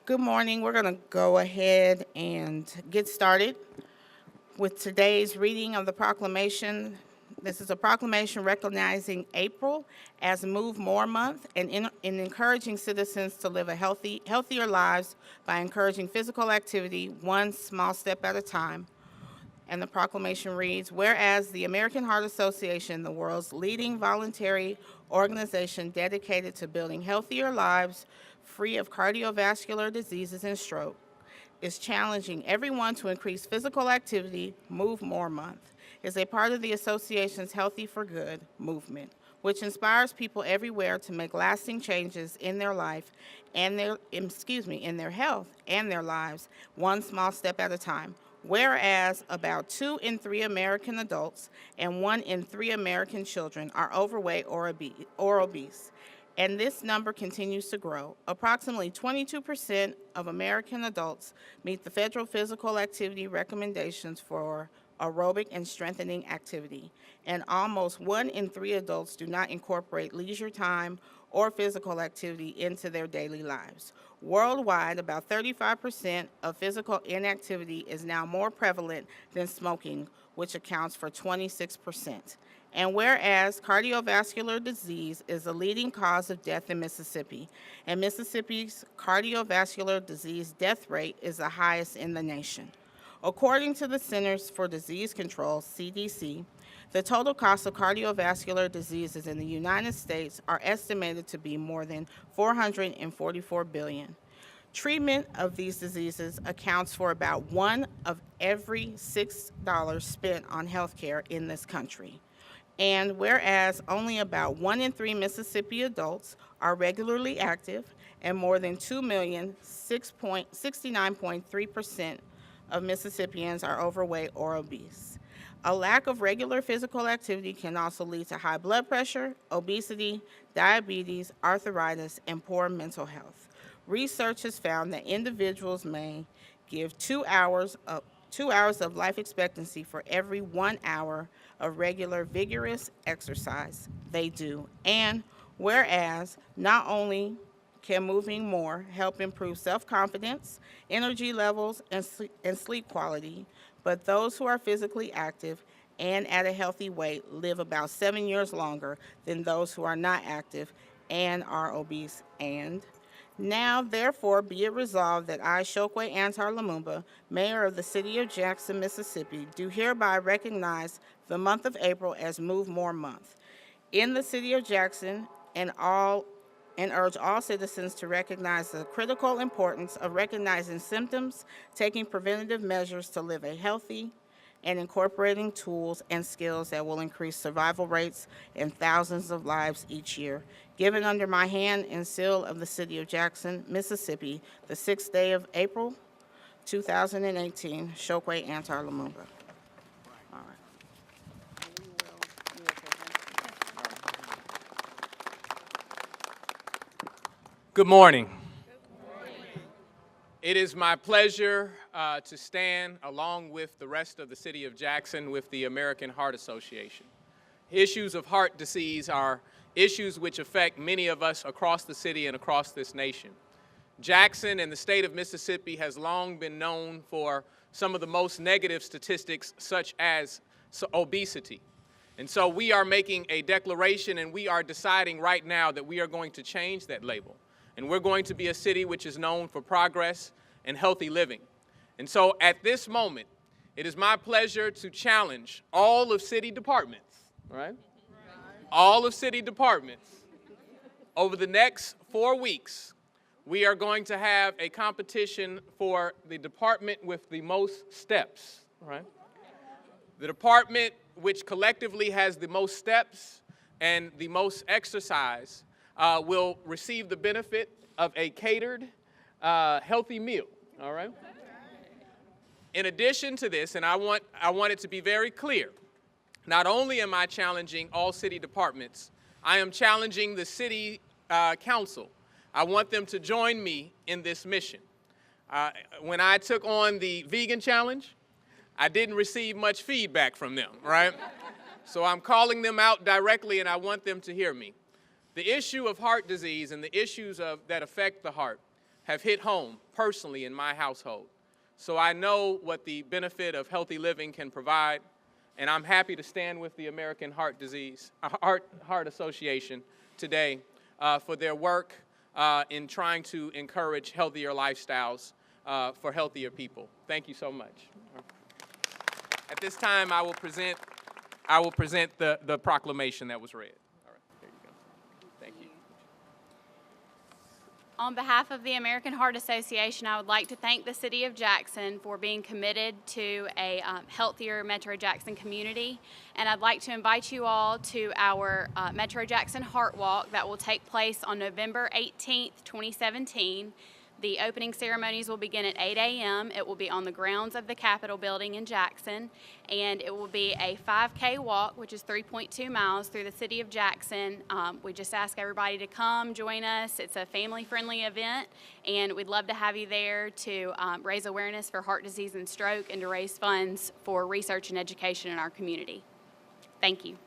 Good morning. We're going to go ahead and get started with today's reading of the proclamation. This is a proclamation recognizing April as Move More Month and in encouraging citizens to live healthier lives by encouraging physical activity one small step at a time. And the proclamation reads, whereas the American Heart Association, the world's leading voluntary organization dedicated to building healthier lives free of cardiovascular diseases and stroke, is challenging everyone to increase physical activity, Move More Month is a part of the association's Healthy for Good movement, which inspires people everywhere to make lasting changes in their life and in their health and their lives, one small step at a time. Whereas about 2 in 3 American adults and 1 in 3 American children are overweight or obese, and this number continues to grow. Approximately 22% of American adults meet the federal physical activity recommendations for aerobic and strengthening activity, and almost 1 in 3 adults do not incorporate leisure time or physical activity into their daily lives. Worldwide, about 35% of physical inactivity is now more prevalent than smoking, which accounts for 26%. And whereas cardiovascular disease is the leading cause of death in Mississippi, and Mississippi's cardiovascular disease death rate is the highest in the nation. According to the Centers for Disease Control, CDC, the total cost of cardiovascular diseases in the United States are estimated to be more than $444 billion. Treatment of these diseases accounts for about 1 of every $6 spent on healthcare in this country. And whereas only about 1 in 3 Mississippi adults are regularly active, and more than 2 million, 69.3% of Mississippians are overweight or obese. A lack of regular physical activity can also lead to high blood pressure, obesity, diabetes, arthritis, and poor mental health. Research has found that individuals may give 2 hours of life expectancy for every 1 hour of regular vigorous exercise they do. And whereas not only can moving more help improve self-confidence, energy levels, and sleep quality, but those who are physically active and at a healthy weight live about 7 years longer than those who are not active and are obese. And now, therefore, be it resolved that I, Chokwe Antar Lumumba, Mayor of the City of Jackson, Mississippi, do hereby recognize the month of April as Move More Month in the City of Jackson, and urge all citizens to recognize the critical importance of recognizing symptoms, taking preventative measures to live a healthy, and incorporating tools and skills that will increase survival rates in thousands of lives each year. Given under my hand and seal of the City of Jackson, Mississippi, the 6th day of April, 2018, Chokwe Antar Lumumba. All right. Good morning. It is my pleasure to stand along with the rest of the City of Jackson with the American Heart Association. Issues of heart disease are issues which affect many of us across the city and across this nation. Jackson and the state of Mississippi has long been known for some of the most negative statistics, such as obesity. And so we are making a declaration, and we are deciding right now that we are going to change that label. And we're going to be a city which is known for progress and healthy living. And so at this moment, it is my pleasure to challenge all of city departments, right? All of city departments. Over the next 4 weeks, we are going to have a competition for the department with the most steps, right? The department which collectively has the most steps and the most exercise will receive the benefit of a catered, healthy meal, all right? In addition to this, and I want it to be very clear, not only am I challenging all city departments, I am challenging the city council. I want them to join me in this mission. When I took on the vegan challenge, I didn't receive much feedback from them, right? So I'm calling them out directly, and I want them to hear me. The issue of heart disease and the issues that affect the heart have hit home personally in my household. So I know what the benefit of healthy living can provide, and I'm happy to stand with the American Heart Association today for their work in trying to encourage healthier lifestyles for healthier people. Thank you so much. At this time, I will present the proclamation that was read. All right, there you go. Thank you. On behalf of the American Heart Association, I would like to thank the City of Jackson for being committed to a healthier Metro Jackson community. And I'd like to invite you all to our Metro Jackson Heart Walk that will take place on November 18th, 2017. The opening ceremonies will begin at 8 a.m. It will be on the grounds of the Capitol Building in Jackson, and it will be a 5K walk, which is 3.2 miles through the city of Jackson. We just ask everybody to come join us. It's a family-friendly event, and we'd love to have you there to raise awareness for heart disease and stroke and to raise funds for research and education in our community. Thank you.